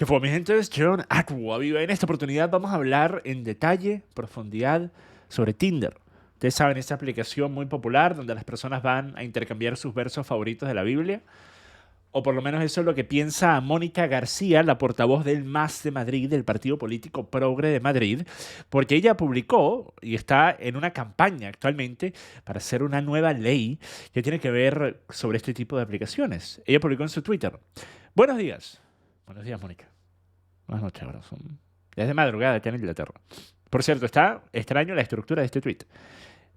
¿Qué fue, mi gente? Es John Aquaviva. En esta oportunidad vamos a hablar en detalle, profundidad, sobre Tinder. Ustedes saben, esta aplicación muy popular donde las personas van a intercambiar sus versos favoritos de la Biblia. O por lo menos eso es lo que piensa Mónica García, la portavoz del MAS de Madrid, del partido político Progre de Madrid, porque ella publicó y está en una campaña actualmente para hacer una nueva ley que tiene que ver sobre este tipo de aplicaciones. Ella publicó en su Twitter: Buenos días. Buenos días, Mónica. Buenas noches, ahora son... Ya es de madrugada, acá en Inglaterra. Por cierto, está extraño la estructura de este tweet.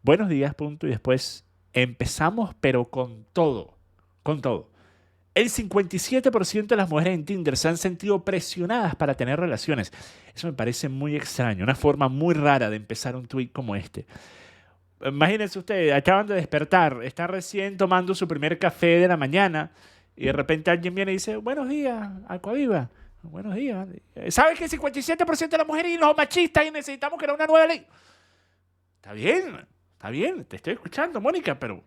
Buenos días, punto, y después empezamos, pero con todo. Con todo. El 57% de las mujeres en Tinder se han sentido presionadas para tener relaciones. Eso me parece muy extraño, una forma muy rara de empezar un tweet como este. Imagínense ustedes, acaban de despertar, están recién tomando su primer café de la mañana y de repente alguien viene y dice: Buenos días, Aquaviva. Buenos días. ¿Sabes que el 57% de las mujeres y los machistas y necesitamos crear una nueva ley? Está bien, te estoy escuchando, Mónica, pero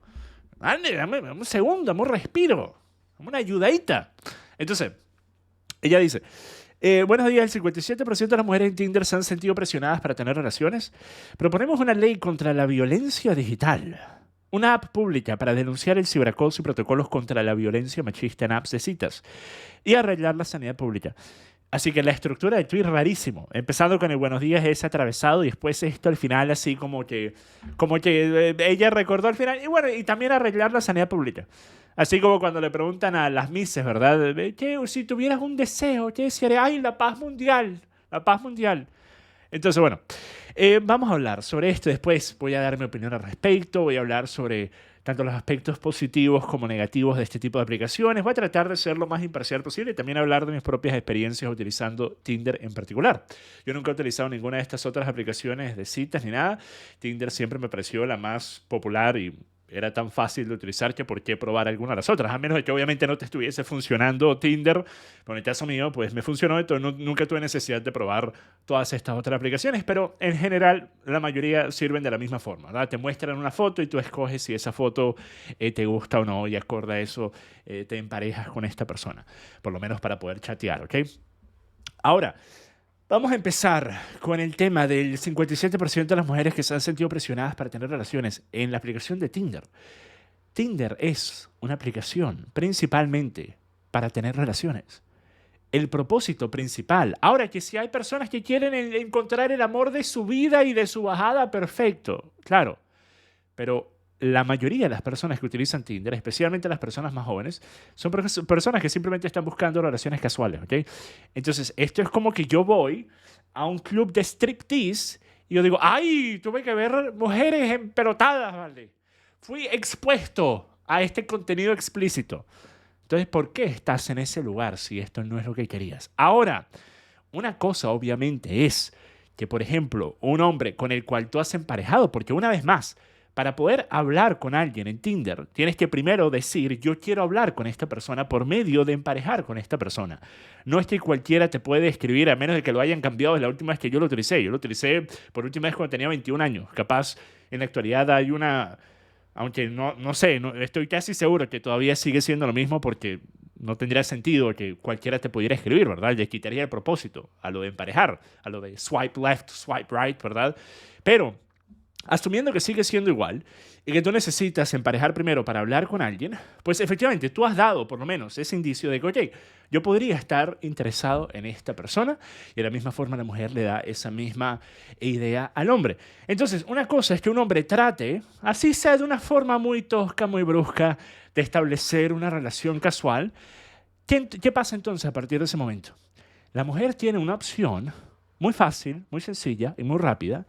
dame un segundo, dame un respiro, dame una ayudadita. Entonces, ella dice: buenos días, el 57% de las mujeres en Tinder se han sentido presionadas para tener relaciones. Proponemos una ley contra la violencia digital. Una app pública para denunciar el ciberacoso y protocolos contra la violencia machista en apps de citas. Y arreglar la sanidad pública. Así que la estructura del tweet rarísimo. Empezando con el buenos días es atravesado y después esto al final así como que ella recordó al final. Y bueno, y también arreglar la sanidad pública. Así como cuando le preguntan a las mises, ¿verdad? ¿Qué, si tuvieras un deseo, qué desearías? ¡Ay, la paz mundial! La paz mundial. Entonces, bueno, vamos a hablar sobre esto. Después voy a dar mi opinión al respecto. Voy a hablar sobre tanto los aspectos positivos como negativos de este tipo de aplicaciones. Voy a tratar de ser lo más imparcial posible y también hablar de mis propias experiencias utilizando Tinder en particular. Yo nunca he utilizado ninguna de estas otras aplicaciones de citas ni nada. Tinder siempre me pareció la más popular y era tan fácil de utilizar que por qué probar alguna de las otras, a menos de que obviamente no te estuviese funcionando Tinder. Pero en el caso mío, pues me funcionó, entonces nunca tuve necesidad de probar todas estas otras aplicaciones, pero en general la mayoría sirven de la misma forma, ¿verdad? Te muestran una foto y tú escoges si esa foto te gusta o no y acorde a eso te emparejas con esta persona, por lo menos para poder chatear, ¿ok? Ahora, vamos a empezar con el tema del 57% de las mujeres que se han sentido presionadas para tener relaciones en la aplicación de Tinder. Tinder es una aplicación principalmente para tener relaciones. El propósito principal. Ahora, que si hay personas que quieren encontrar el amor de su vida y de su bajada, perfecto, claro. Pero la mayoría de las personas que utilizan Tinder, especialmente las personas más jóvenes, son personas que simplemente están buscando relaciones casuales, ¿ok? Entonces, esto es como que yo voy a un club de striptease y yo digo: ¡ay! Tuve que ver mujeres empelotadas, ¿vale? Fui expuesto a este contenido explícito. Entonces, ¿por qué estás en ese lugar si esto no es lo que querías? Ahora, una cosa obviamente es que, por ejemplo, un hombre con el cual tú has emparejado, porque una vez más, para poder hablar con alguien en Tinder, tienes que primero decir: yo quiero hablar con esta persona por medio de emparejar con esta persona. No es que cualquiera te puede escribir a menos de que lo hayan cambiado desde la última vez que yo lo utilicé. Yo lo utilicé por última vez cuando tenía 21 años. Capaz en la actualidad hay una... Aunque no sé, estoy casi seguro que todavía sigue siendo lo mismo porque no tendría sentido que cualquiera te pudiera escribir, ¿verdad? Le quitaría el propósito a lo de emparejar, a lo de swipe left, swipe right, ¿verdad? Pero asumiendo que sigue siendo igual y que tú necesitas emparejar primero para hablar con alguien, pues efectivamente tú has dado por lo menos ese indicio de que, ok, yo podría estar interesado en esta persona, y de la misma forma la mujer le da esa misma idea al hombre. Entonces, una cosa es que un hombre trate, así sea de una forma muy tosca, muy brusca, de establecer una relación casual. ¿Qué pasa entonces a partir de ese momento? La mujer tiene una opción muy fácil, muy sencilla y muy rápida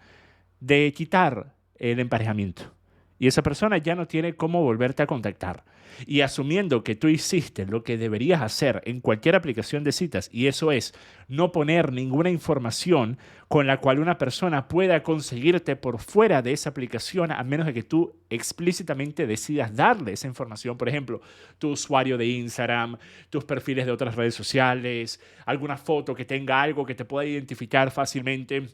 de quitar el emparejamiento. Y esa persona ya no tiene cómo volverte a contactar. Y asumiendo que tú hiciste lo que deberías hacer en cualquier aplicación de citas, y eso es no poner ninguna información con la cual una persona pueda conseguirte por fuera de esa aplicación, a menos de que tú explícitamente decidas darle esa información. Por ejemplo, tu usuario de Instagram, tus perfiles de otras redes sociales, alguna foto que tenga algo que te pueda identificar fácilmente.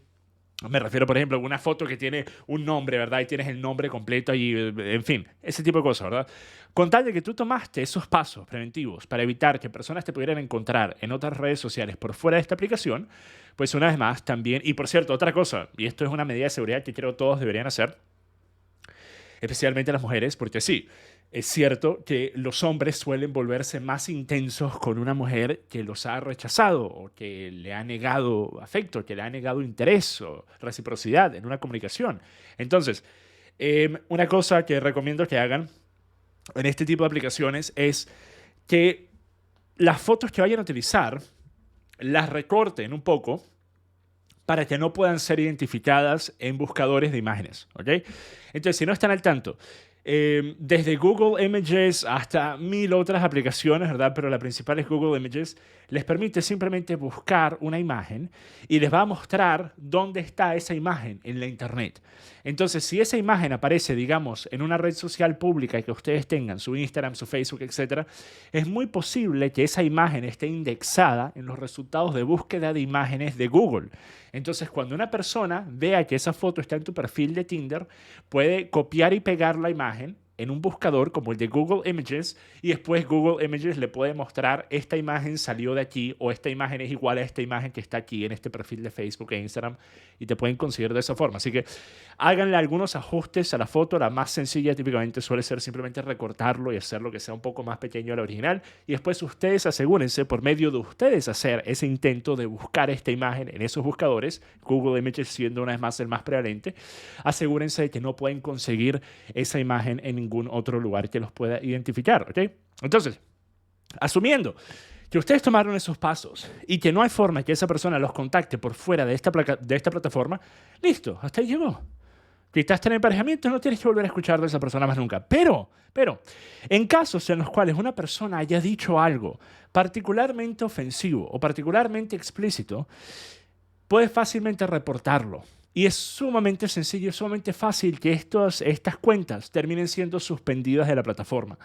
Me refiero, por ejemplo, a una foto que tiene un nombre, ¿verdad? Y tienes el nombre completo ahí, en fin, ese tipo de cosas, ¿verdad? Con tal de que tú tomaste esos pasos preventivos para evitar que personas te pudieran encontrar en otras redes sociales por fuera de esta aplicación, pues una vez más también, y por cierto, otra cosa, y esto es una medida de seguridad que creo todos deberían hacer, especialmente las mujeres, porque sí, es cierto que los hombres suelen volverse más intensos con una mujer que los ha rechazado o que le ha negado afecto, que le ha negado interés o reciprocidad en una comunicación. Entonces, una cosa que recomiendo que hagan en este tipo de aplicaciones es que las fotos que vayan a utilizar las recorten un poco para que no puedan ser identificadas en buscadores de imágenes, ¿ok? Entonces, si no están al tanto, desde Google Images hasta mil otras aplicaciones, ¿verdad? Pero la principal es Google Images, les permite simplemente buscar una imagen y les va a mostrar dónde está esa imagen en la internet. Entonces, si esa imagen aparece, digamos, en una red social pública que ustedes tengan, su Instagram, su Facebook, etcétera, es muy posible que esa imagen esté indexada en los resultados de búsqueda de imágenes de Google. Entonces, cuando una persona vea que esa foto está en tu perfil de Tinder, puede copiar y pegar la imagen en un buscador como el de Google Images y después Google Images le puede mostrar esta imagen salió de aquí o esta imagen es igual a esta imagen que está aquí en este perfil de Facebook e Instagram y te pueden conseguir de esa forma. Así que háganle algunos ajustes a la foto. La más sencilla típicamente suele ser simplemente recortarlo y hacerlo que sea un poco más pequeño al original y después ustedes asegúrense por medio de ustedes hacer ese intento de buscar esta imagen en esos buscadores, Google Images siendo una vez más el más prevalente, asegúrense de que no pueden conseguir esa imagen en ningún otro lugar que los pueda identificar, ¿ok? Entonces, asumiendo que ustedes tomaron esos pasos y que no hay forma que esa persona los contacte por fuera de esta plataforma, listo, hasta ahí llegó. Quitaste el emparejamiento, no tienes que volver a escuchar de esa persona más nunca. Pero, en casos en los cuales una persona haya dicho algo particularmente ofensivo o particularmente explícito, puedes fácilmente reportarlo. Y es sumamente sencillo, es sumamente fácil que estas cuentas terminen siendo suspendidas de la plataforma.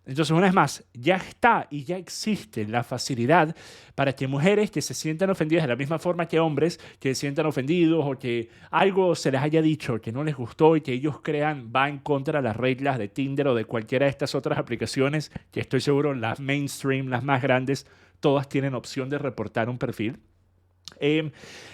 Entonces, una vez más, ya está y ya existe la facilidad para que mujeres que se sientan ofendidas de la misma forma que hombres que se sientan ofendidos o que algo se les haya dicho que no les gustó y que ellos crean va en contra de las reglas de Tinder o de cualquiera de estas otras aplicaciones, que estoy seguro las mainstream, las más grandes, todas tienen opción de reportar un perfil.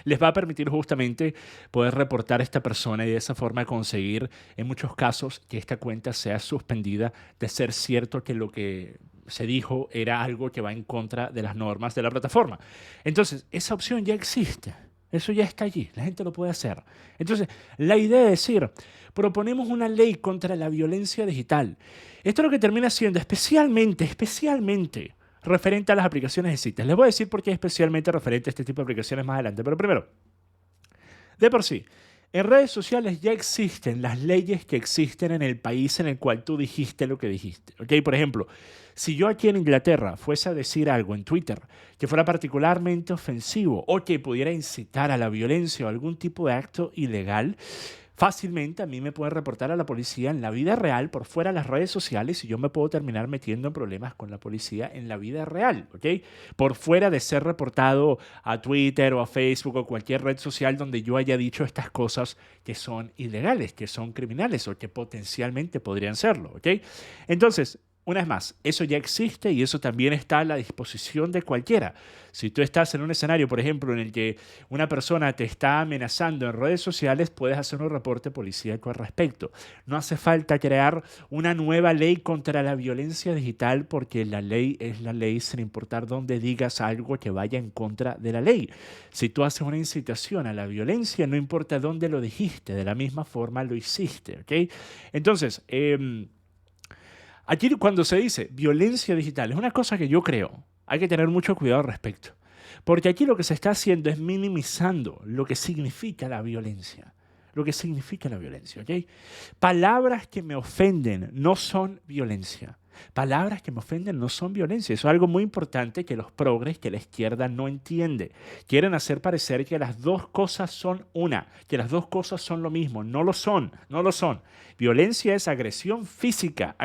Les va a permitir justamente poder reportar a esta persona y de esa forma conseguir en muchos casos que esta cuenta sea suspendida de ser cierto que lo que se dijo era algo que va en contra de las normas de la plataforma. Entonces, esa opción ya existe. Eso ya está allí, la gente lo puede hacer. Entonces, la idea es decir, proponemos una ley contra la violencia digital. Esto es lo que termina siendo especialmente referente a las aplicaciones de citas. Les voy a decir por qué es especialmente referente a este tipo de aplicaciones más adelante. Pero primero, de por sí, en redes sociales ya existen las leyes que existen en el país en el cual tú dijiste lo que dijiste. ¿Ok? Por ejemplo, si yo aquí en Inglaterra fuese a decir algo en Twitter que fuera particularmente ofensivo o que pudiera incitar a la violencia o algún tipo de acto ilegal, fácilmente a mí me pueden reportar a la policía en la vida real por fuera de las redes sociales y yo me puedo terminar metiendo en problemas con la policía en la vida real, ¿ok? Por fuera de ser reportado a Twitter o a Facebook o cualquier red social donde yo haya dicho estas cosas que son ilegales, que son criminales o que potencialmente podrían serlo, ¿ok? Entonces, una vez más, eso ya existe y eso también está a la disposición de cualquiera. Si tú estás en un escenario, por ejemplo, en el que una persona te está amenazando en redes sociales, puedes hacer un reporte policíaco al respecto. No hace falta crear una nueva ley contra la violencia digital porque la ley es la ley sin importar dónde digas algo que vaya en contra de la ley. Si tú haces una incitación a la violencia, no importa dónde lo dijiste, de la misma forma lo hiciste, ¿ok? Entonces, aquí cuando se dice violencia digital, es una cosa que yo creo, hay que tener mucho cuidado al respecto. Porque aquí lo que se está haciendo es minimizando lo que significa la violencia. Lo que significa la violencia, ¿ok? Palabras que me ofenden no son violencia. Palabras que me ofenden no son violencia. Eso es algo muy importante que los progres, que la izquierda no entiende. Quieren hacer parecer que las dos cosas son una, que las dos cosas son lo mismo. No lo son, no lo son. Violencia es agresión física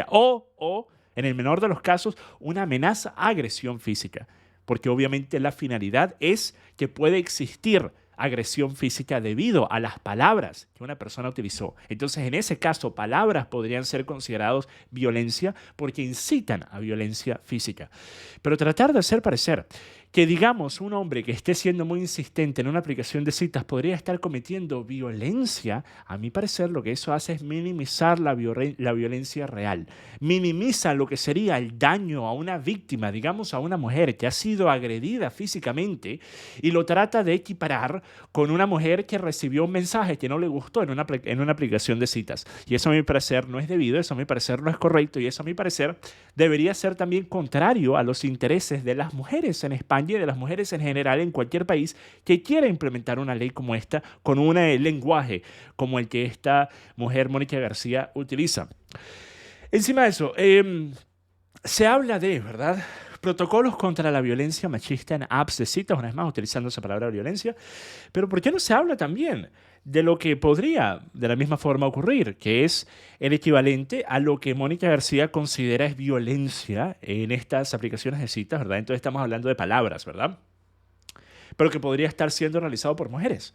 o, en el menor de los casos, una amenaza a agresión física. Porque obviamente la finalidad es que puede existir agresión física debido a las palabras que una persona utilizó. Entonces, en ese caso, palabras podrían ser considerados violencia porque incitan a violencia física. Pero tratar de hacer parecer que, digamos, un hombre que esté siendo muy insistente en una aplicación de citas podría estar cometiendo violencia, a mi parecer lo que eso hace es minimizar la violencia real. Minimiza lo que sería el daño a una víctima, digamos a una mujer que ha sido agredida físicamente, y lo trata de equiparar con una mujer que recibió un mensaje que no le gustó en una aplicación de citas. Y eso a mi parecer no es debido, eso a mi parecer no es correcto, y eso a mi parecer debería ser también contrario a los intereses de las mujeres en España y de las mujeres en general en cualquier país que quiera implementar una ley como esta con un lenguaje como el que esta mujer, Mónica García, utiliza. Encima de eso, se habla de, ¿verdad?, protocolos contra la violencia machista en apps de citas, una vez más utilizando esa palabra violencia, pero ¿por qué no se habla también de lo que podría de la misma forma ocurrir, que es el equivalente a lo que Mónica García considera es violencia en estas aplicaciones de citas, ¿verdad? Entonces estamos hablando de palabras, ¿verdad? Pero que podría estar siendo realizado por mujeres.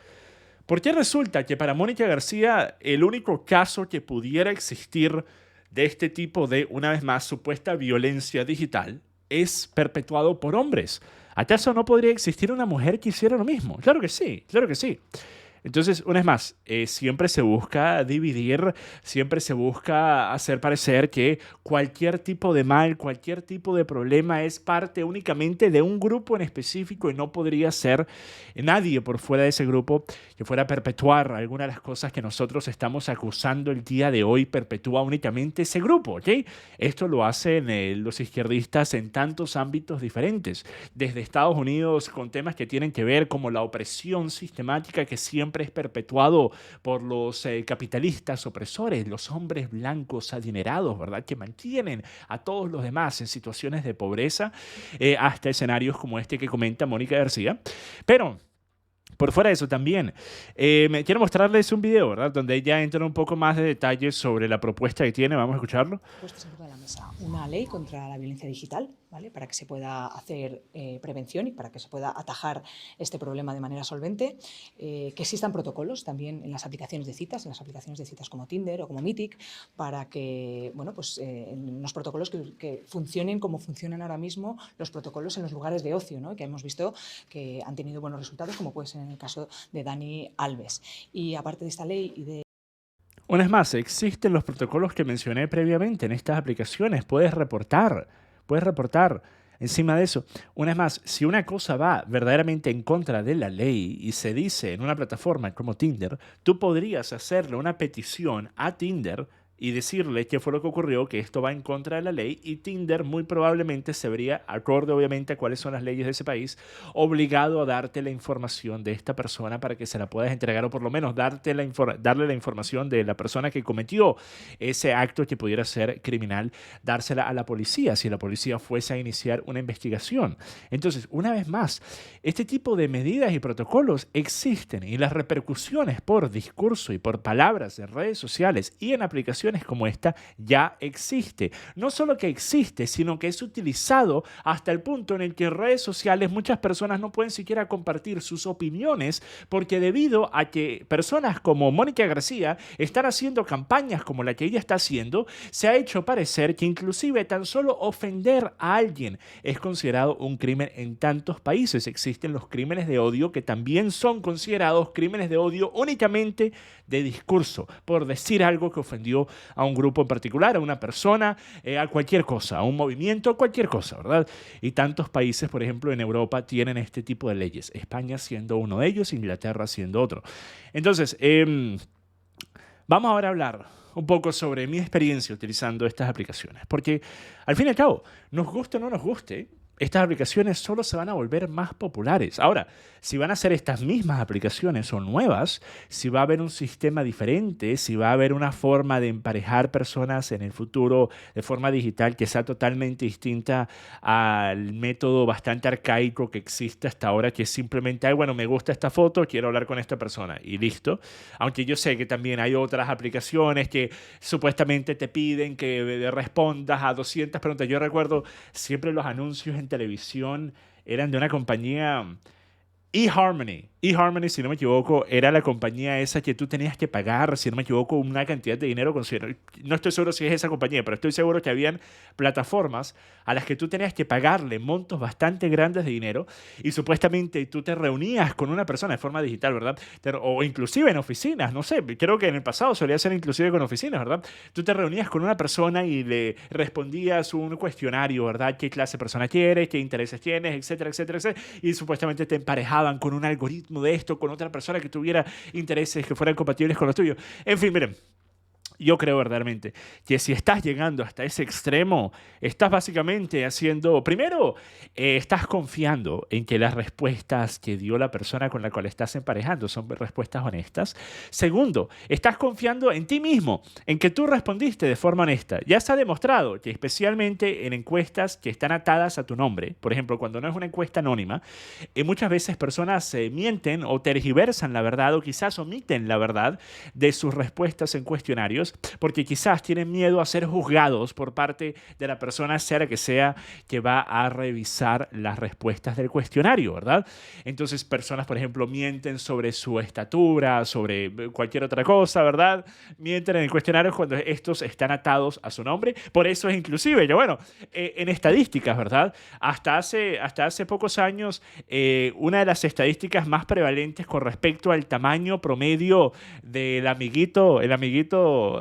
¿Por qué resulta que para Mónica García el único caso que pudiera existir de este tipo de, una vez más, supuesta violencia digital es perpetuado por hombres? ¿Acaso no podría existir una mujer que hiciera lo mismo? Claro que sí, claro que sí. Entonces, una vez más, siempre se busca dividir, siempre se busca hacer parecer que cualquier tipo de mal, cualquier tipo de problema es parte únicamente de un grupo en específico y no podría ser nadie por fuera de ese grupo que fuera a perpetuar alguna de las cosas que nosotros estamos acusando el día de hoy, perpetúa únicamente ese grupo, ¿ok? Esto lo hacen los izquierdistas en tantos ámbitos diferentes, desde Estados Unidos con temas que tienen que ver como la opresión sistemática que siempre es perpetuado por los capitalistas opresores, los hombres blancos adinerados, ¿verdad?, que mantienen a todos los demás en situaciones de pobreza, hasta escenarios como este que comenta Mónica García. Pero por fuera de eso también, quiero mostrarles un video, ¿verdad?, donde ella entra un poco más de detalles sobre la propuesta que tiene. Vamos a escucharlo. Puesto sobre la mesa una ley contra la violencia digital, ¿vale?, para que se pueda hacer prevención y para que se pueda atajar este problema de manera solvente, que existan protocolos también en las aplicaciones de citas como Tinder o como Meetic, para que, bueno, pues los protocolos que funcionen como funcionan ahora mismo los protocolos en los lugares de ocio, ¿no?, que hemos visto que han tenido buenos resultados, como puede ser en el caso de Dani Alves. Y aparte de esta ley y de... Una vez más, existen los protocolos que mencioné previamente en estas aplicaciones. Puedes reportar. Encima de eso, una vez más, si una cosa va verdaderamente en contra de la ley y se dice en una plataforma como Tinder, tú podrías hacerle una petición a Tinder y decirle qué fue lo que ocurrió, que esto va en contra de la ley, y Tinder muy probablemente se vería, acorde obviamente a cuáles son las leyes de ese país, obligado a darte la información de esta persona para que se la puedas entregar, o por lo menos darle la información de la persona que cometió ese acto que pudiera ser criminal, dársela a la policía si la policía fuese a iniciar una investigación. Entonces, una vez más, este tipo de medidas y protocolos existen, y las repercusiones por discurso y por palabras en redes sociales y en aplicaciones como esta ya existe. No solo que existe, sino que es utilizado hasta el punto en el que en redes sociales muchas personas no pueden siquiera compartir sus opiniones, porque debido a que personas como Mónica García están haciendo campañas como la que ella está haciendo, se ha hecho parecer que inclusive tan solo ofender a alguien es considerado un crimen en tantos países. Existen los crímenes de odio, que también son considerados crímenes de odio únicamente de discurso, por decir algo que ofendió a un grupo en particular, a una persona, a cualquier cosa, a un movimiento, a cualquier cosa, ¿verdad? Y tantos países, por ejemplo, en Europa tienen este tipo de leyes. España siendo uno de ellos, Inglaterra siendo otro. Entonces, vamos ahora a hablar un poco sobre mi experiencia utilizando estas aplicaciones, porque al fin y al cabo, nos guste o no nos guste, estas aplicaciones solo se van a volver más populares. Ahora, si van a ser estas mismas aplicaciones o nuevas, si va a haber un sistema diferente, si va a haber una forma de emparejar personas en el futuro de forma digital que sea totalmente distinta al método bastante arcaico que existe hasta ahora, que es simplemente, bueno, me gusta esta foto, quiero hablar con esta persona y listo. Aunque yo sé que también hay otras aplicaciones que supuestamente te piden que respondas a 200 preguntas. Yo recuerdo siempre los anuncios en televisión eran de una compañía eHarmony, si no me equivoco, era la compañía esa que tú tenías que pagar, si no me equivoco, una cantidad de dinero considerable. No estoy seguro si es esa compañía, pero estoy seguro que habían plataformas a las que tú tenías que pagarle montos bastante grandes de dinero y supuestamente tú te reunías con una persona de forma digital, ¿verdad? O inclusive en oficinas, no sé, creo que en el pasado solía ser inclusive con oficinas, ¿verdad? Tú te reunías con una persona y le respondías un cuestionario, ¿verdad? ¿Qué clase de persona quieres? ¿Qué intereses tienes? Etcétera, etcétera, etcétera. Y supuestamente te emparejaban con un algoritmo de esto, con otra persona que tuviera intereses que fueran compatibles con los tuyos. En fin, miren. Yo creo verdaderamente que si estás llegando hasta ese extremo, estás básicamente haciendo, primero, estás confiando en que las respuestas que dio la persona con la cual estás emparejando son respuestas honestas. Segundo, estás confiando en ti mismo, en que tú respondiste de forma honesta. Ya se ha demostrado que especialmente en encuestas que están atadas a tu nombre, por ejemplo, cuando no es una encuesta anónima, muchas veces personas mienten o tergiversan la verdad o quizás omiten la verdad de sus respuestas en cuestionarios porque quizás tienen miedo a ser juzgados por parte de la persona sea que sea que va a revisar las respuestas del cuestionario, ¿verdad? Entonces, personas, por ejemplo, mienten sobre su estatura, sobre cualquier otra cosa, ¿verdad? Mienten en el cuestionario cuando estos están atados a su nombre. Por eso es inclusive, yo, bueno, en estadísticas, ¿verdad? Hasta hace pocos años, una de las estadísticas más prevalentes con respecto al tamaño promedio del amiguito, del amiguito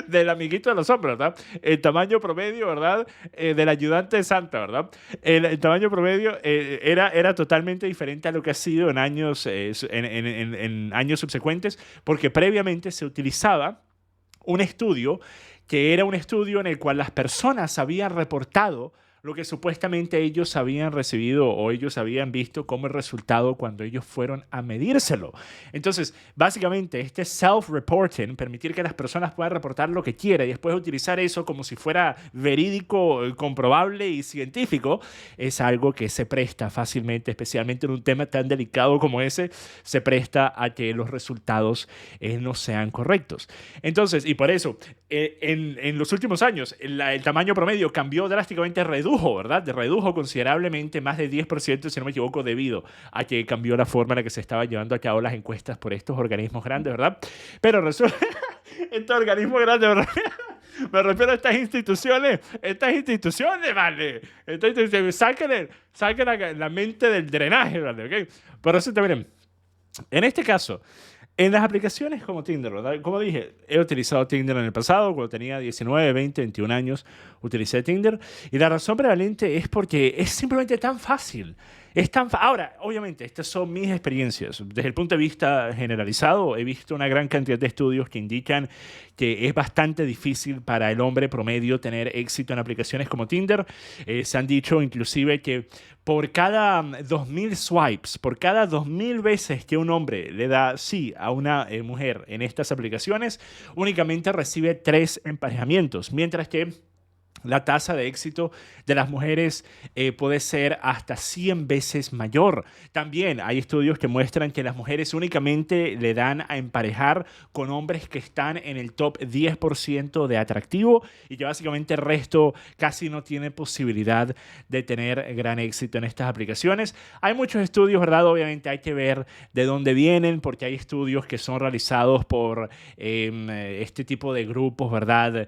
de los hombres, ¿verdad? El tamaño promedio, ¿verdad? Del ayudante de Santa, ¿verdad? El tamaño promedio era totalmente diferente a lo que ha sido en años, en años subsecuentes, porque previamente se utilizaba un estudio que era un estudio en el cual las personas habían reportado lo que supuestamente ellos habían recibido o ellos habían visto como el resultado cuando ellos fueron a medírselo. Entonces, básicamente, este self-reporting, permitir que las personas puedan reportar lo que quieran y después utilizar eso como si fuera verídico, comprobable y científico, es algo que se presta fácilmente, especialmente en un tema tan delicado como ese, se presta a que los resultados no sean correctos. Entonces, y por eso, en los últimos años, el tamaño promedio cambió drásticamente, ¿verdad? Redujo considerablemente, más de 10%, si no me equivoco, debido a que cambió la forma en la que se estaban llevando a cabo las encuestas por estos organismos grandes, ¿verdad? Pero resulta, estos organismos grandes, ¿verdad? Me refiero a estas instituciones, ¿vale? Saquen la mente del drenaje, ¿vale? ¿Okay? Pero resulta, miren, en este caso, en las aplicaciones como Tinder, ¿verdad? Como dije, he utilizado Tinder en el pasado, cuando tenía 19, 20, 21 años, utilicé Tinder. Y la razón prevalente es porque es simplemente tan fácil. Ahora, obviamente, estas son mis experiencias. Desde el punto de vista generalizado, he visto una gran cantidad de estudios que indican que es bastante difícil para el hombre promedio tener éxito en aplicaciones como Tinder. Se han dicho inclusive que por cada 2.000 swipes, por cada 2.000 veces que un hombre le da sí a una mujer en estas aplicaciones, únicamente recibe 3 emparejamientos, mientras que la tasa de éxito de las mujeres puede ser hasta 100 veces mayor. También hay estudios que muestran que las mujeres únicamente le dan a emparejar con hombres que están en el top 10% de atractivo y que básicamente el resto casi no tiene posibilidad de tener gran éxito en estas aplicaciones. Hay muchos estudios, ¿verdad? Obviamente hay que ver de dónde vienen, porque hay estudios que son realizados por este tipo de grupos, ¿verdad?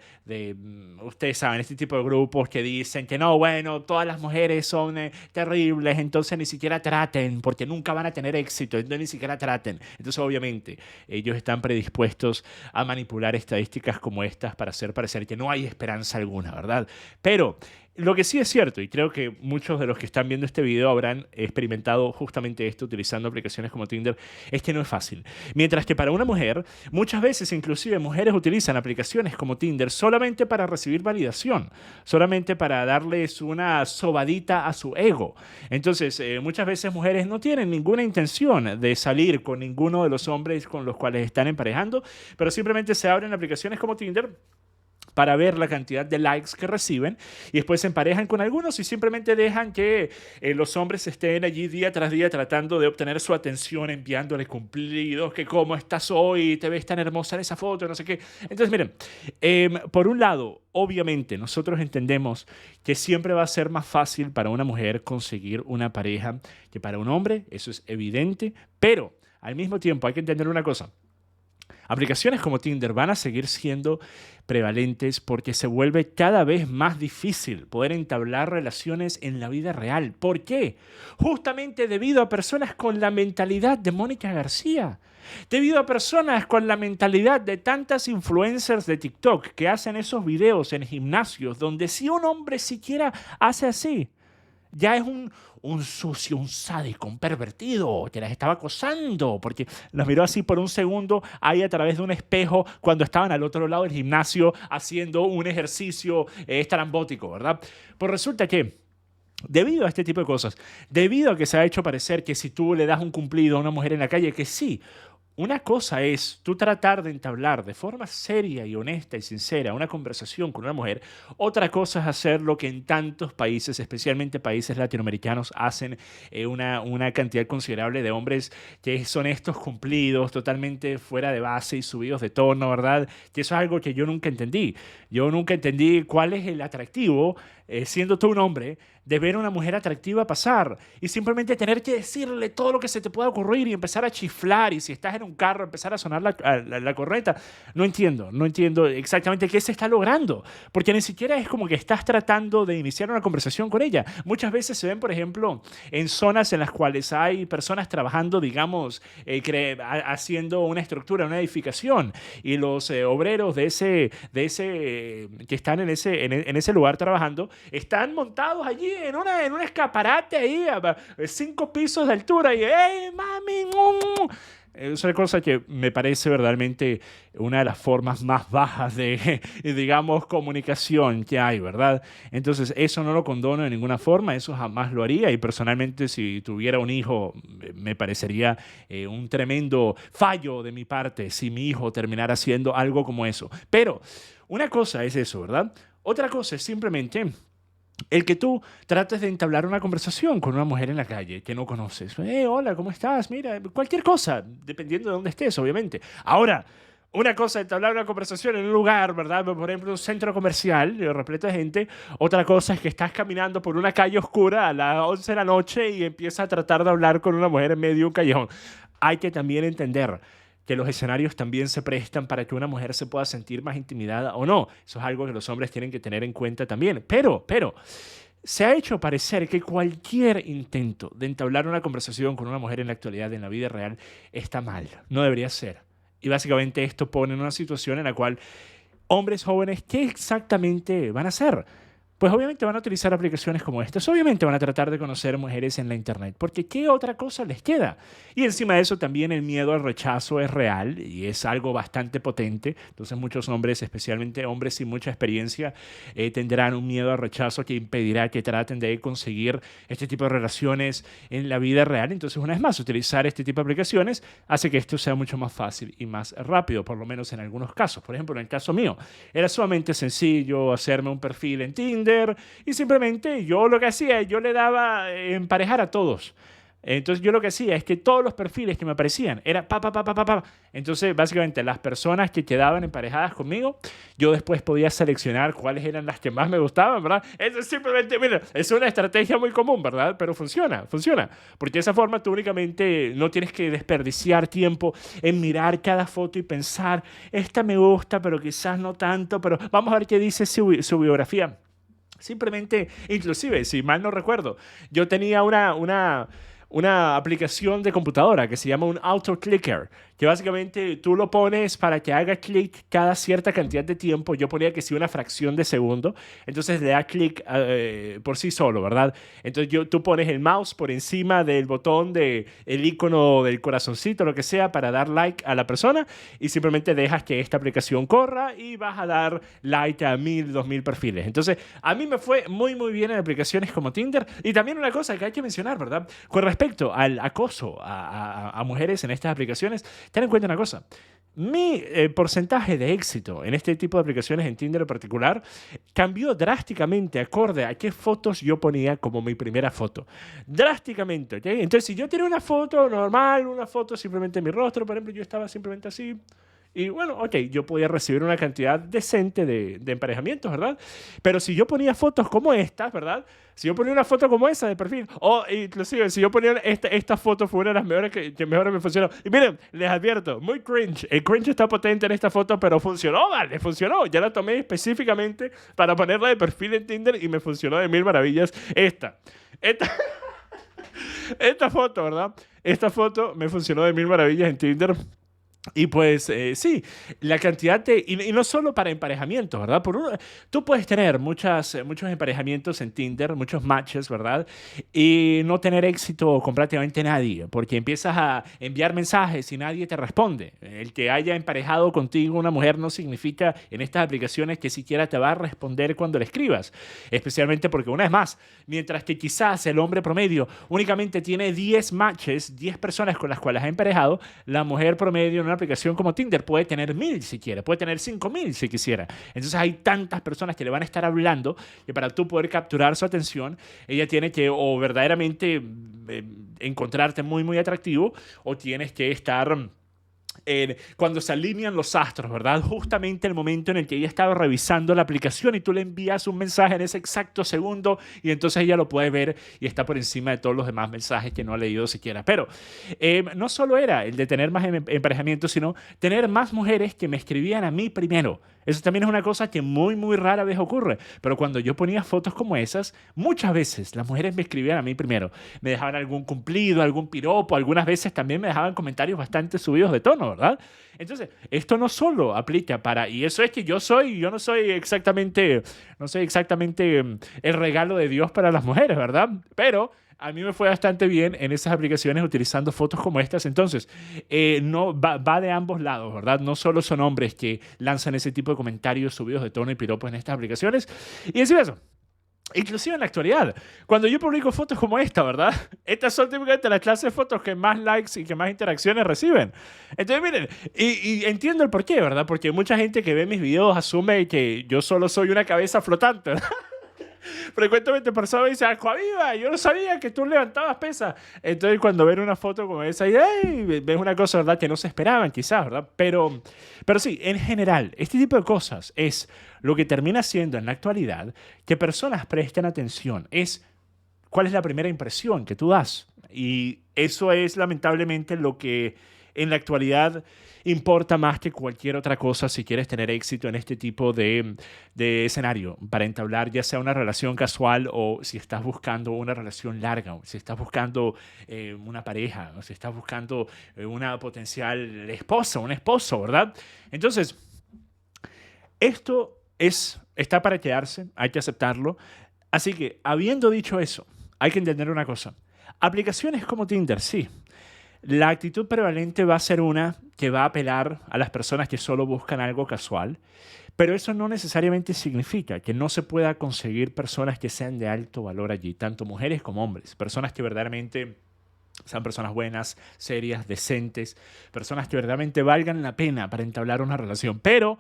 Ustedes saben, este tipo de grupos que dicen que no, bueno, todas las mujeres son terribles, entonces ni siquiera traten, porque nunca van a tener éxito, entonces ni siquiera traten. Entonces, obviamente, ellos están predispuestos a manipular estadísticas como estas para hacer parecer que no hay esperanza alguna, ¿verdad? Pero lo que sí es cierto, y creo que muchos de los que están viendo este video habrán experimentado justamente esto utilizando aplicaciones como Tinder, es que no es fácil. Mientras que para una mujer, muchas veces inclusive mujeres utilizan aplicaciones como Tinder solamente para recibir validación, solamente para darles una sobadita a su ego. Entonces, muchas veces mujeres no tienen ninguna intención de salir con ninguno de los hombres con los cuales están emparejando, pero simplemente se abren aplicaciones como Tinder para ver la cantidad de likes que reciben y después se emparejan con algunos y simplemente dejan que los hombres estén allí día tras día tratando de obtener su atención, enviándole cumplidos, que cómo estás hoy, te ves tan hermosa en esa foto, no sé qué. Entonces, miren, por un lado, obviamente nosotros entendemos que siempre va a ser más fácil para una mujer conseguir una pareja que para un hombre, eso es evidente, pero al mismo tiempo hay que entender una cosa. Aplicaciones como Tinder van a seguir siendo prevalentes porque se vuelve cada vez más difícil poder entablar relaciones en la vida real. ¿Por qué? Justamente debido a personas con la mentalidad de Mónica García. Debido a personas con la mentalidad de tantas influencers de TikTok que hacen esos videos en gimnasios donde si un hombre siquiera hace así, ya es un sucio, un sádico, un pervertido que las estaba acosando porque las miró así por un segundo ahí a través de un espejo cuando estaban al otro lado del gimnasio haciendo un ejercicio estrambótico, ¿verdad? Pues resulta que debido a este tipo de cosas, debido a que se ha hecho parecer que si tú le das un cumplido a una mujer en la calle, que sí, una cosa es tú tratar de entablar de forma seria y honesta y sincera una conversación con una mujer. Otra cosa es hacer lo que en tantos países, especialmente países latinoamericanos, hacen una cantidad considerable de hombres que son estos cumplidos, totalmente fuera de base y subidos de tono, ¿verdad? Que eso es algo que yo nunca entendí. Yo nunca entendí cuál es el atractivo, siendo tú un hombre, de ver a una mujer atractiva pasar y simplemente tener que decirle todo lo que se te pueda ocurrir y empezar a chiflar y si estás en un carro empezar a sonar la corneta. No entiendo exactamente qué se está logrando, porque ni siquiera es como que estás tratando de iniciar una conversación con ella. Muchas veces se ven, por ejemplo, en zonas en las cuales hay personas trabajando, digamos, haciendo una estructura, una edificación y los obreros de ese que están en ese lugar trabajando están montados allí en un escaparate ahí a 5 pisos de altura y ¡hey, mami! Es una cosa que me parece verdaderamente una de las formas más bajas de, digamos, comunicación que hay, ¿verdad? Entonces, eso no lo condono de ninguna forma, eso jamás lo haría y personalmente si tuviera un hijo me parecería un tremendo fallo de mi parte si mi hijo terminara haciendo algo como eso. Pero una cosa es eso, ¿verdad? Otra cosa es simplemente el que tú trates de entablar una conversación con una mujer en la calle que no conoces. Hola, ¿cómo estás? Mira, cualquier cosa, dependiendo de dónde estés, obviamente. Ahora, una cosa es entablar una conversación en un lugar, ¿verdad? Por ejemplo, un centro comercial repleto de gente. Otra cosa es que estás caminando por una calle oscura a las 11 de la noche y empiezas a tratar de hablar con una mujer en medio de un callejón. Hay que también entender que los escenarios también se prestan para que una mujer se pueda sentir más intimidada o no. Eso es algo que los hombres tienen que tener en cuenta también. Pero, se ha hecho parecer que cualquier intento de entablar una conversación con una mujer en la actualidad, en la vida real, está mal. No debería ser. Y básicamente esto pone en una situación en la cual hombres jóvenes, ¿qué exactamente van a hacer? Pues obviamente van a utilizar aplicaciones como estas, obviamente van a tratar de conocer mujeres en la internet, porque ¿qué otra cosa les queda? Y encima de eso también el miedo al rechazo es real y es algo bastante potente, entonces muchos hombres, especialmente hombres sin mucha experiencia, tendrán un miedo al rechazo que impedirá que traten de conseguir este tipo de relaciones en la vida real, entonces una vez más, utilizar este tipo de aplicaciones hace que esto sea mucho más fácil y más rápido, por lo menos en algunos casos. Por ejemplo, en el caso mío, era sumamente sencillo hacerme un perfil en Tinder, y simplemente yo lo que hacía, yo le daba emparejar a todos. Entonces yo lo que hacía es que todos los perfiles que me aparecían era pa. Entonces básicamente las personas que quedaban emparejadas conmigo, yo después podía seleccionar cuáles eran las que más me gustaban, ¿verdad? Eso es simplemente, mira, es una estrategia muy común, ¿verdad? Pero funciona. Porque de esa forma tú únicamente no tienes que desperdiciar tiempo en mirar cada foto y pensar, esta me gusta, pero quizás no tanto, pero vamos a ver qué dice su biografía. Simplemente, inclusive, si mal no recuerdo, yo tenía una aplicación de computadora que se llama un auto clicker, que básicamente tú lo pones para que haga clic cada cierta cantidad de tiempo. Yo ponía que sí una fracción de segundo, entonces le da clic por sí solo, ¿verdad? Entonces tú pones el mouse por encima del botón el icono del corazoncito, lo que sea, para dar like a la persona y simplemente dejas que esta aplicación corra y vas a dar like a 1000, 2000 perfiles. Entonces, a mí me fue muy, muy bien en aplicaciones como Tinder. Y también una cosa que hay que mencionar, ¿verdad? Con respecto al acoso a mujeres en estas aplicaciones, ten en cuenta una cosa. mi porcentaje de éxito en este tipo de aplicaciones, en Tinder en particular, cambió drásticamente acorde a qué fotos yo ponía como mi primera foto. Drásticamente, ¿ok? Entonces, si yo tenía una foto normal, una foto simplemente de mi rostro, por ejemplo, yo estaba simplemente así. Y bueno, ok, yo podía recibir una cantidad decente de emparejamientos, ¿verdad? Pero si yo ponía fotos como estas, ¿verdad? Si yo ponía una foto como esa de perfil, o inclusive si yo ponía esta foto fue una de las mejores que mejor me funcionó. Y miren, les advierto, muy cringe. El cringe está potente en esta foto, pero funcionó, vale, funcionó. Ya la tomé específicamente para ponerla de perfil en Tinder y me funcionó de mil maravillas. Esta, esta foto, ¿verdad? Esta foto me funcionó de mil maravillas en Tinder. Y pues sí, la cantidad de... Y no solo para emparejamientos, ¿verdad? Tú puedes tener muchos emparejamientos en Tinder, muchos matches, ¿verdad? Y no tener éxito con prácticamente nadie, porque empiezas a enviar mensajes y nadie te responde. El que haya emparejado contigo una mujer no significa en estas aplicaciones que siquiera te va a responder cuando le escribas. Especialmente porque, una vez más, mientras que quizás el hombre promedio únicamente tiene 10 matches, 10 personas con las cuales ha emparejado, la mujer promedio en una aplicación como Tinder puede tener 1000 si quiere, puede tener 5000 si quisiera. Entonces hay tantas personas que le van a estar hablando que para tú poder capturar su atención, ella tiene que o verdaderamente encontrarte muy, muy atractivo, o tienes que estar... cuando se alinean los astros, ¿verdad? Justamente el momento en el que ella estaba revisando la aplicación y tú le envías un mensaje en ese exacto segundo y entonces ella lo puede ver y está por encima de todos los demás mensajes que no ha leído siquiera. Pero no solo era el de tener más emparejamientos, sino tener más mujeres que me escribían a mí primero. Eso también es una cosa que muy, muy rara vez ocurre. Pero cuando yo ponía fotos como esas, muchas veces las mujeres me escribían a mí primero. Me dejaban algún cumplido, algún piropo. Algunas veces también me dejaban comentarios bastante subidos de tono, ¿verdad? Entonces, esto no solo aplica para... Y eso es que yo no soy exactamente el regalo de Dios para las mujeres, ¿verdad? Pero... a mí me fue bastante bien en esas aplicaciones utilizando fotos como estas. Entonces, no, va de ambos lados, ¿verdad? No solo son hombres que lanzan ese tipo de comentarios subidos de tono y piropos en estas aplicaciones. Y decir eso, inclusive en la actualidad, cuando yo publico fotos como esta, ¿verdad? Estas son típicamente las clases de fotos que más likes y que más interacciones reciben. Entonces, miren, y entiendo el porqué, ¿verdad? Porque mucha gente que ve mis videos asume que yo solo soy una cabeza flotante, ¿verdad? Frecuentemente personas me dicen, Aquaviva, yo no sabía que tú levantabas pesas. Entonces cuando ven una foto como esa, y ves una cosa, ¿verdad?, que no se esperaban quizás, ¿verdad? Pero sí, en general, este tipo de cosas es lo que termina siendo en la actualidad que personas presten atención. Es cuál es la primera impresión que tú das. Y eso es lamentablemente lo que en la actualidad importa más que cualquier otra cosa si quieres tener éxito en este tipo de escenario para entablar ya sea una relación casual o si estás buscando una relación larga, o si estás buscando una pareja, o si estás buscando una potencial esposa, un esposo, ¿verdad? Entonces, esto está para quedarse, hay que aceptarlo. Así que, habiendo dicho eso, hay que entender una cosa. Aplicaciones como Tinder, sí. La actitud prevalente va a ser una que va a apelar a las personas que solo buscan algo casual, pero eso no necesariamente significa que no se pueda conseguir personas que sean de alto valor allí, tanto mujeres como hombres, personas que verdaderamente sean personas buenas, serias, decentes, personas que verdaderamente valgan la pena para entablar una relación, pero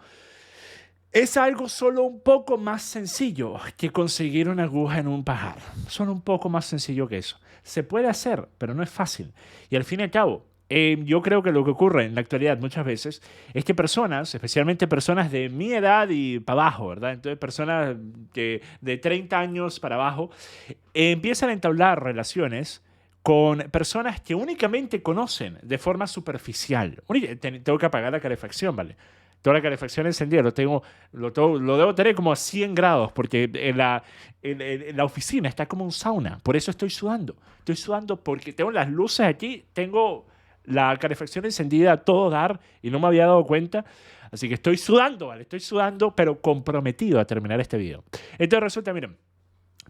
es algo solo un poco más sencillo que conseguir una aguja en un pajar. Solo un poco más sencillo que eso. Se puede hacer, pero no es fácil. Y al fin y al cabo, yo creo que lo que ocurre en la actualidad muchas veces es que personas, especialmente personas de mi edad y para abajo, ¿verdad? Entonces personas que de 30 años para abajo, empiezan a entablar relaciones con personas que únicamente conocen de forma superficial. Tengo que apagar la calefacción, ¿vale? Toda la calefacción encendida, lo debo tener como a 100 grados porque en la oficina está como un sauna. Por eso estoy sudando. Estoy sudando porque tengo las luces aquí, tengo la calefacción encendida a todo dar y no me había dado cuenta. Así que estoy sudando, ¿vale? Estoy sudando, pero comprometido a terminar este video. Entonces resulta, miren,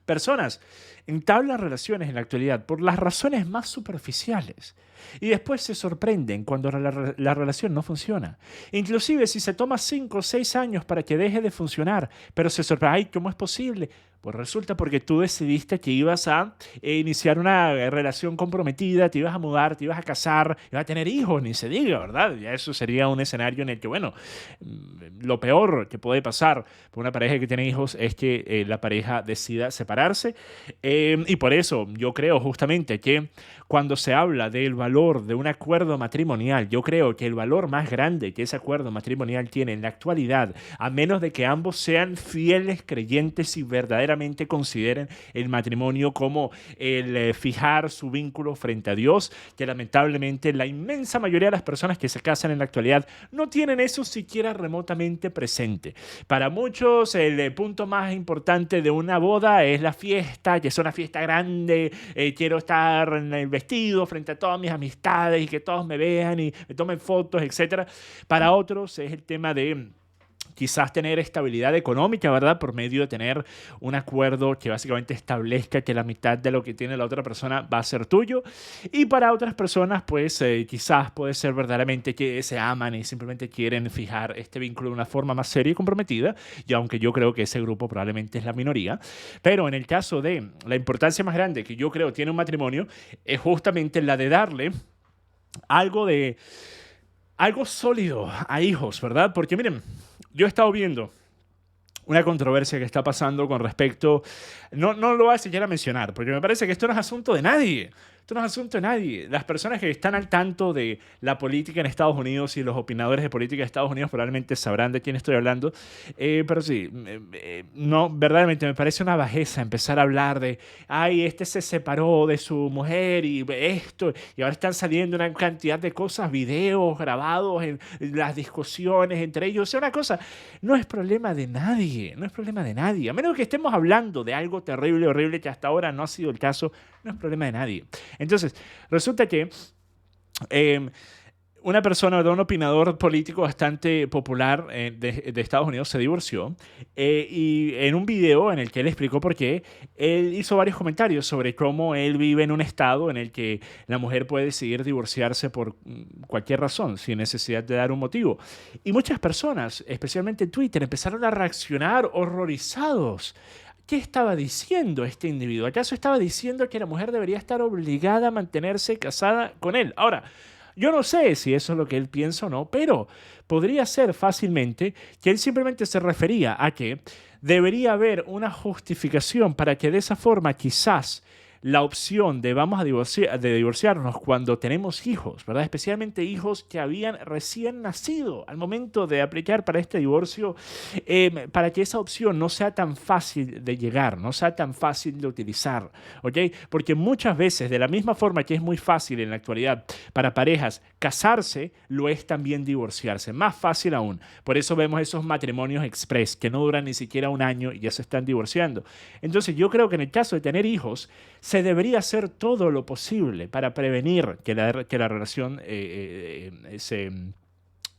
personas entablan relaciones en la actualidad por las razones más superficiales y después se sorprenden cuando la relación no funciona. Inclusive si se toma 5 o 6 años para que deje de funcionar, pero se sorprende, ay, ¿cómo es posible? Pues resulta porque tú decidiste que ibas a iniciar una relación comprometida, te ibas a mudar, te ibas a casar, ibas a tener hijos, ni se diga, ¿verdad? Ya eso sería un escenario en el que, bueno, lo peor que puede pasar por una pareja que tiene hijos es que la pareja decida separarse. Y por eso yo creo justamente que cuando se habla del valor de un acuerdo matrimonial, yo creo que el valor más grande que ese acuerdo matrimonial tiene en la actualidad, a menos de que ambos sean fieles creyentes y verdaderamente consideren el matrimonio como el fijar su vínculo frente a Dios, que lamentablemente la inmensa mayoría de las personas que se casan en la actualidad no tienen eso siquiera remotamente presente. Para muchos el punto más importante de una boda es la fiesta, que es una fiesta grande, quiero estar en el vestido frente a todas mis amistades y que todos me vean y me tomen fotos, etcétera. Para otros es el tema de quizás tener estabilidad económica, ¿verdad? Por medio de tener un acuerdo que básicamente establezca que la mitad de lo que tiene la otra persona va a ser tuyo. Y para otras personas, pues quizás puede ser verdaderamente que se aman y simplemente quieren fijar este vínculo de una forma más seria y comprometida. Y aunque yo creo que ese grupo probablemente es la minoría. Pero en el caso de la importancia más grande que yo creo tiene un matrimonio, es justamente la de darle algo de... algo sólido a hijos, ¿verdad? Porque miren, yo he estado viendo una controversia que está pasando con respecto... No lo voy a siquiera mencionar, porque me parece que esto no es asunto de nadie. Esto no es asunto de nadie. Las personas que están al tanto de la política en Estados Unidos y los opinadores de política de Estados Unidos probablemente sabrán de quién estoy hablando. Pero sí, no, verdaderamente me parece una bajeza empezar a hablar de, ay, este se separó de su mujer y esto, y ahora están saliendo una cantidad de cosas, videos grabados en las discusiones entre ellos. O sea, una cosa, no es problema de nadie, no es problema de nadie. A menos que estemos hablando de algo terrible, horrible, que hasta ahora no ha sido el caso, no es problema de nadie. Entonces, resulta que una persona, un opinador político bastante popular de Estados Unidos se divorció y en un video en el que él explicó por qué, él hizo varios comentarios sobre cómo él vive en un estado en el que la mujer puede decidir divorciarse por cualquier razón, sin necesidad de dar un motivo. Y muchas personas, especialmente en Twitter, empezaron a reaccionar horrorizados. ¿Qué estaba diciendo este individuo? ¿Acaso estaba diciendo que la mujer debería estar obligada a mantenerse casada con él? Ahora, yo no sé si eso es lo que él piensa o no, pero podría ser fácilmente que él simplemente se refería a que debería haber una justificación para que de esa forma quizás la opción de vamos a de divorciarnos cuando tenemos hijos, ¿verdad? Especialmente hijos que habían recién nacido al momento de aplicar para este divorcio, para que esa opción no sea tan fácil de llegar, no sea tan fácil de utilizar, ¿ok? Porque muchas veces, de la misma forma que es muy fácil en la actualidad para parejas casarse, lo es también divorciarse, más fácil aún. Por eso vemos esos matrimonios express que no duran ni siquiera un año y ya se están divorciando. Entonces yo creo que en el caso de tener hijos, se debería hacer todo lo posible para prevenir que la relación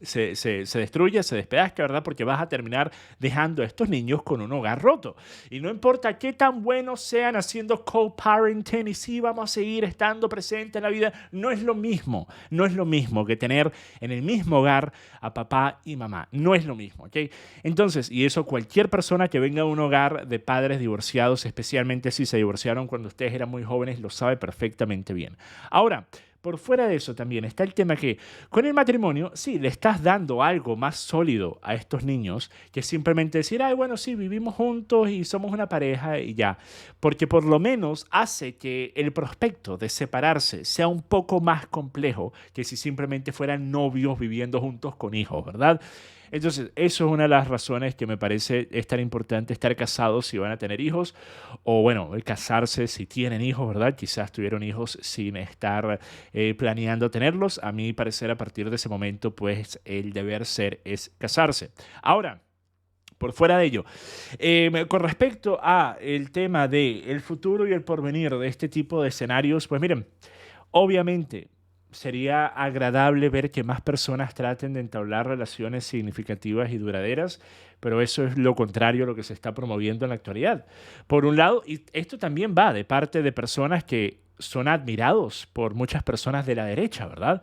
se destruya, se despedazca, ¿verdad? Porque vas a terminar dejando a estos niños con un hogar roto. Y no importa qué tan buenos sean haciendo co-parenting y sí vamos a seguir estando presentes en la vida, no es lo mismo. No es lo mismo que tener en el mismo hogar a papá y mamá. No es lo mismo, ¿ok? Entonces, y eso cualquier persona que venga a un hogar de padres divorciados, especialmente si se divorciaron cuando ustedes eran muy jóvenes, lo sabe perfectamente bien. Ahora, por fuera de eso también está el tema que con el matrimonio, sí, le estás dando algo más sólido a estos niños que simplemente decir, ay, bueno, sí, vivimos juntos y somos una pareja y ya. Porque por lo menos hace que el prospecto de separarse sea un poco más complejo que si simplemente fueran novios viviendo juntos con hijos, ¿verdad? Entonces, eso es una de las razones que me parece es tan importante estar casados si van a tener hijos, o bueno, el casarse si tienen hijos, ¿verdad? Quizás tuvieron hijos sin estar planeando tenerlos. A mi parecer, a partir de ese momento, pues el deber ser es casarse. Ahora, por fuera de ello, con respecto a el tema del futuro y el porvenir de este tipo de escenarios, pues miren, obviamente sería agradable ver que más personas traten de entablar relaciones significativas y duraderas, pero eso es lo contrario a lo que se está promoviendo en la actualidad. Por un lado, y esto también va de parte de personas que son admirados por muchas personas de la derecha, ¿verdad?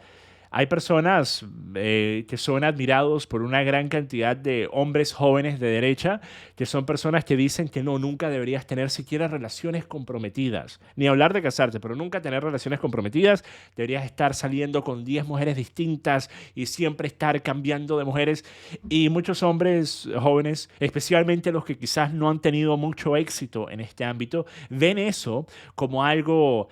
hay personas que son admirados por una gran cantidad de hombres jóvenes de derecha, que son personas que dicen que no, nunca deberías tener siquiera relaciones comprometidas, ni hablar de casarte, pero nunca tener relaciones comprometidas, deberías estar saliendo con 10 mujeres distintas y siempre estar cambiando de mujeres. Y muchos hombres jóvenes, especialmente los que quizás no han tenido mucho éxito en este ámbito, ven eso como algo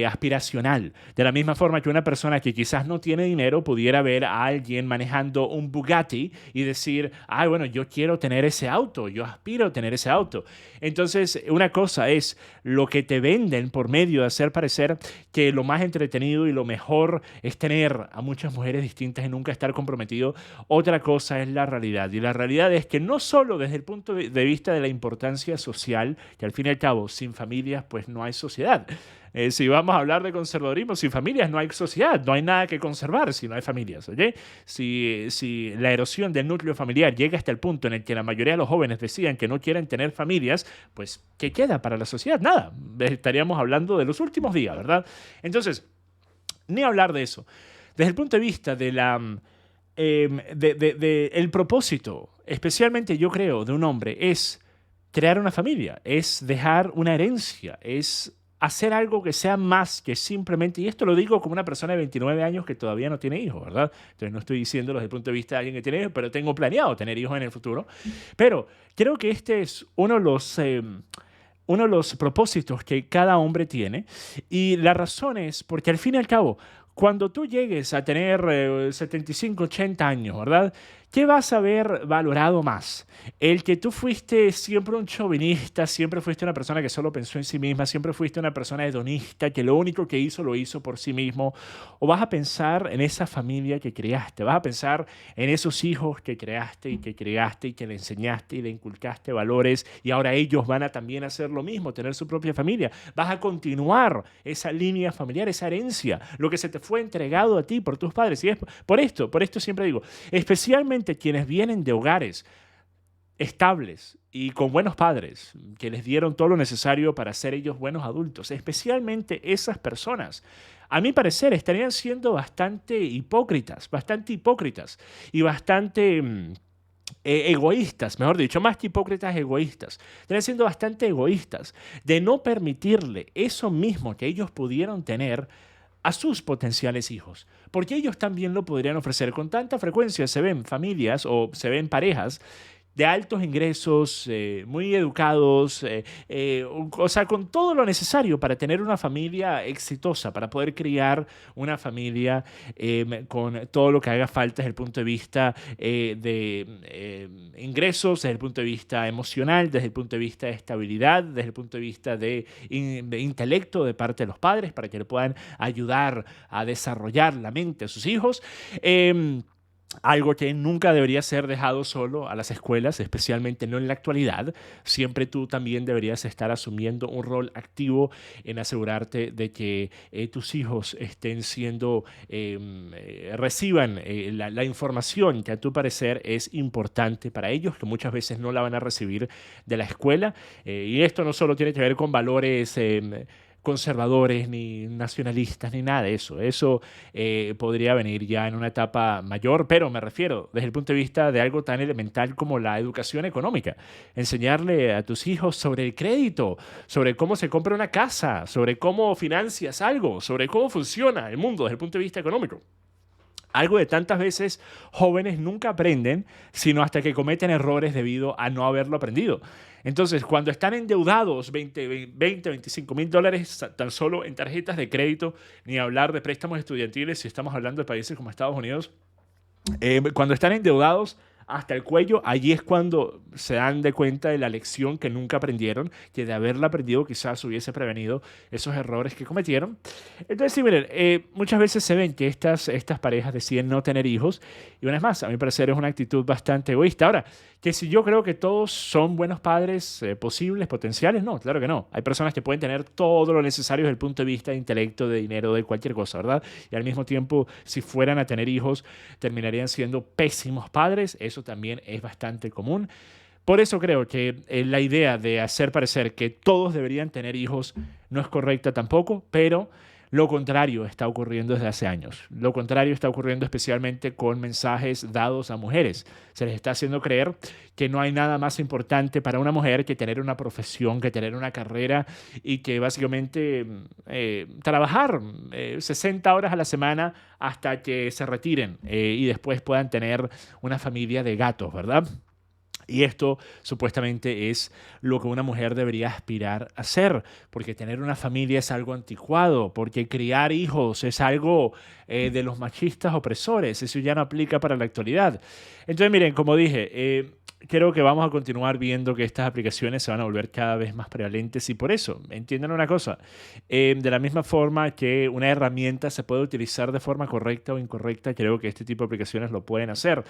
aspiracional. De la misma forma que una persona que quizás no tiene dinero pudiera ver a alguien manejando un Bugatti y decir, ah, bueno, yo quiero tener ese auto, yo aspiro a tener ese auto. Entonces, una cosa es lo que te venden por medio de hacer parecer que lo más entretenido y lo mejor es tener a muchas mujeres distintas y nunca estar comprometido. Otra cosa es la realidad. Y la realidad es que no solo desde el punto de vista de la importancia social, que al fin y al cabo, sin familias, pues no hay sociedad. Si vamos a hablar de conservadurismo, sin familias no hay sociedad, no hay nada que conservar si no hay familias. ¿Oye? Si la erosión del núcleo familiar llega hasta el punto en el que la mayoría de los jóvenes decían que no quieren tener familias, pues ¿qué queda para la sociedad? Nada. Estaríamos hablando de los últimos días, ¿verdad? Entonces, ni hablar de eso. Desde el punto de vista de el propósito, especialmente yo creo, de un hombre, es crear una familia, es dejar una herencia, es hacer algo que sea más que simplemente, y esto lo digo como una persona de 29 años que todavía no tiene hijos, ¿verdad? Entonces no estoy diciéndolo desde el punto de vista de alguien que tiene hijos, pero tengo planeado tener hijos en el futuro. Pero creo que este es uno de los propósitos que cada hombre tiene, y la razón es porque al fin y al cabo, cuando tú llegues a tener 75, 80 años, ¿verdad? ¿Qué vas a haber valorado más? El que tú fuiste siempre un chauvinista, siempre fuiste una persona que solo pensó en sí misma, siempre fuiste una persona hedonista, que lo único que hizo lo hizo por sí mismo. O vas a pensar en esa familia que creaste, vas a pensar en esos hijos que creaste y que creaste y que le enseñaste y le inculcaste valores y ahora ellos van a también hacer lo mismo, tener su propia familia. Vas a continuar esa línea familiar, esa herencia, lo que se te fue entregado a ti por tus padres. Y es por esto siempre digo, especialmente quienes vienen de hogares estables y con buenos padres, que les dieron todo lo necesario para ser ellos buenos adultos, especialmente esas personas, a mi parecer, estarían siendo bastante hipócritas y bastante egoístas, mejor dicho, más que hipócritas, egoístas. Estarían siendo bastante egoístas de no permitirle eso mismo que ellos pudieron tener a sus potenciales hijos, porque ellos también lo podrían ofrecer. Con tanta frecuencia se ven familias o se ven parejas de altos ingresos, muy educados, o sea, con todo lo necesario para tener una familia exitosa, para poder criar una familia con todo lo que haga falta desde el punto de vista de ingresos, desde el punto de vista emocional, desde el punto de vista de estabilidad, desde el punto de vista de intelecto de parte de los padres, para que le puedan ayudar a desarrollar la mente a sus hijos. Algo que nunca debería ser dejado solo a las escuelas, especialmente no en la actualidad. Siempre tú también deberías estar asumiendo un rol activo en asegurarte de que tus hijos estén siendo, reciban la información que a tu parecer es importante para ellos, que muchas veces no la van a recibir de la escuela. Y esto no solo tiene que ver con valores conservadores, ni nacionalistas, ni nada de eso. Eso podría venir ya en una etapa mayor, pero me refiero desde el punto de vista de algo tan elemental como la educación económica. Enseñarle a tus hijos sobre el crédito, sobre cómo se compra una casa, sobre cómo financias algo, sobre cómo funciona el mundo desde el punto de vista económico. Algo de tantas veces jóvenes nunca aprenden, sino hasta que cometen errores debido a no haberlo aprendido. Entonces, cuando están endeudados 25 mil dólares tan solo en tarjetas de crédito, ni hablar de préstamos estudiantiles si estamos hablando de países como Estados Unidos, cuando están endeudados hasta el cuello, allí es cuando se dan de cuenta de la lección que nunca aprendieron, que de haberla aprendido quizás hubiese prevenido esos errores que cometieron. Entonces, sí, miren, muchas veces se ven que estas parejas deciden no tener hijos, y una vez más, a mi parecer es una actitud bastante egoísta. Ahora, que si yo creo que todos son buenos padres posibles, potenciales, no, claro que no. Hay personas que pueden tener todo lo necesario desde el punto de vista de intelecto, de dinero, de cualquier cosa, ¿verdad? Y al mismo tiempo, si fueran a tener hijos, terminarían siendo pésimos padres. Eso también es bastante común. Por eso creo que la idea de hacer parecer que todos deberían tener hijos no es correcta tampoco, pero Lo contrario está ocurriendo desde hace años. Lo contrario está ocurriendo especialmente con mensajes dados a mujeres. Se les está haciendo creer que no hay nada más importante para una mujer que tener una profesión, que tener una carrera y que básicamente trabajar 60 horas a la semana hasta que se retiren y después puedan tener una familia de gatos, ¿verdad? Y esto supuestamente es lo que una mujer debería aspirar a hacer, porque tener una familia es algo anticuado, porque criar hijos es algo de los machistas opresores, eso ya no aplica para la actualidad. Entonces, miren, como dije, creo que vamos a continuar viendo que estas aplicaciones se van a volver cada vez más prevalentes y por eso, entiendan una cosa, de la misma forma que una herramienta se puede utilizar de forma correcta o incorrecta, creo que este tipo de aplicaciones lo pueden hacer.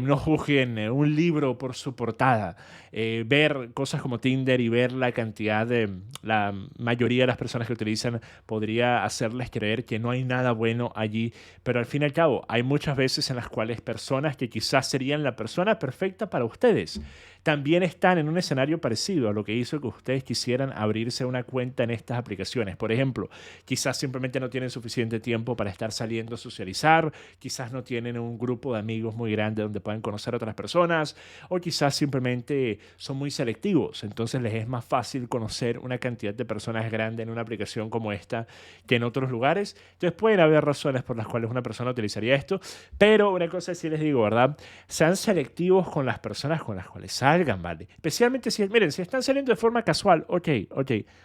No juzguen un libro por su portada. Ver cosas como Tinder y ver la cantidad de la mayoría de las personas que utilizan podría hacerles creer que no hay nada bueno allí, pero al fin y al cabo hay muchas veces en las cuales personas que quizás serían la persona perfecta para ustedes también están en un escenario parecido a lo que hizo que ustedes quisieran abrirse una cuenta en estas aplicaciones. Por ejemplo, quizás simplemente no tienen suficiente tiempo para estar saliendo a socializar, quizás no tienen un grupo de amigos muy grande donde puedan conocer a otras personas, o quizás simplemente son muy selectivos. Entonces les es más fácil conocer una cantidad de personas grande en una aplicación como esta que en otros lugares. Entonces pueden haber razones por las cuales una persona utilizaría esto, pero una cosa sí les digo, ¿verdad? Sean selectivos con las personas con las cuales salgan, ¿vale? Especialmente si, miren, si están saliendo de forma casual, ok,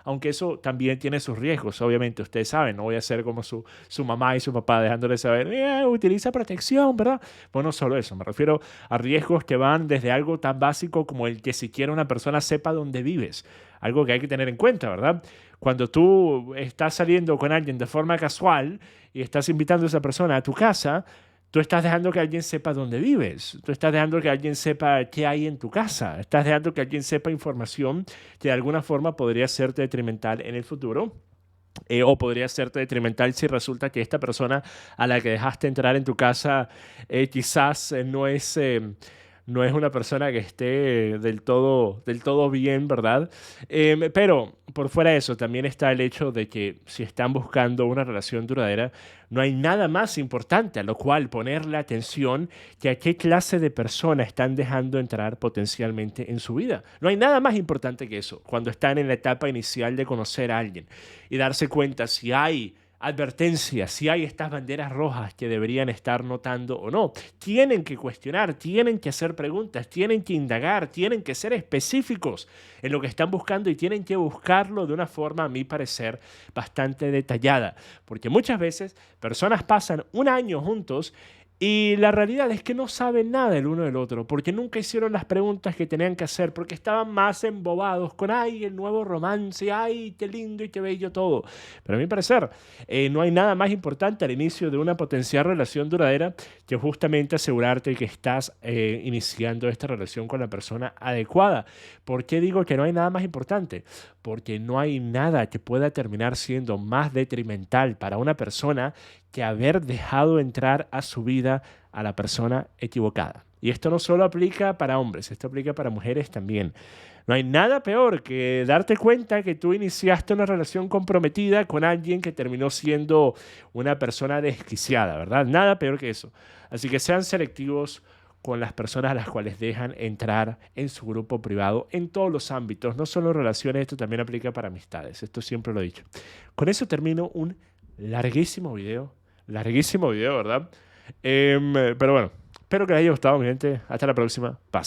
aunque eso también tiene sus riesgos, obviamente, ustedes saben, no voy a ser como su mamá y su papá dejándole saber, utiliza protección, ¿verdad? Bueno, no solo eso, me refiero a riesgos que van desde algo tan básico como el que siquiera una persona sepa dónde vives, algo que hay que tener en cuenta, ¿verdad? Cuando tú estás saliendo con alguien de forma casual y estás invitando a esa persona a tu casa, tú estás dejando que alguien sepa dónde vives. Tú estás dejando que alguien sepa qué hay en tu casa. Estás dejando que alguien sepa información que de alguna forma podría serte detrimental en el futuro. O podría serte detrimental si resulta que esta persona a la que dejaste entrar en tu casa quizás no es una persona que esté del todo bien, ¿verdad? Pero por fuera de eso, también está el hecho de que si están buscando una relación duradera, no hay nada más importante a lo cual ponerle atención que a qué clase de persona están dejando entrar potencialmente en su vida. No hay nada más importante que eso, cuando están en la etapa inicial de conocer a alguien y darse cuenta si hay advertencias, si hay estas banderas rojas que deberían estar notando o no. Tienen que cuestionar, tienen que hacer preguntas, tienen que indagar, tienen que ser específicos en lo que están buscando y tienen que buscarlo de una forma, a mi parecer, bastante detallada. Porque muchas veces personas pasan un año juntos y la realidad es que no saben nada el uno del otro, porque nunca hicieron las preguntas que tenían que hacer, porque estaban más embobados con, ay, el nuevo romance, ay, qué lindo y qué bello todo. Pero a mi parecer, no hay nada más importante al inicio de una potencial relación duradera que justamente asegurarte que estás iniciando esta relación con la persona adecuada. ¿Por qué digo que no hay nada más importante? Porque no hay nada que pueda terminar siendo más detrimental para una persona que haber dejado entrar a su vida a la persona equivocada. Y esto no solo aplica para hombres, esto aplica para mujeres también. No hay nada peor que darte cuenta que tú iniciaste una relación comprometida con alguien que terminó siendo una persona desquiciada, ¿verdad? Nada peor que eso. Así que sean selectivos con las personas a las cuales dejan entrar en su grupo privado en todos los ámbitos, no solo relaciones, esto también aplica para amistades, esto siempre lo he dicho. Con eso termino un larguísimo video, ¿verdad? Pero bueno, espero que les haya gustado, mi gente. Hasta la próxima. Paz.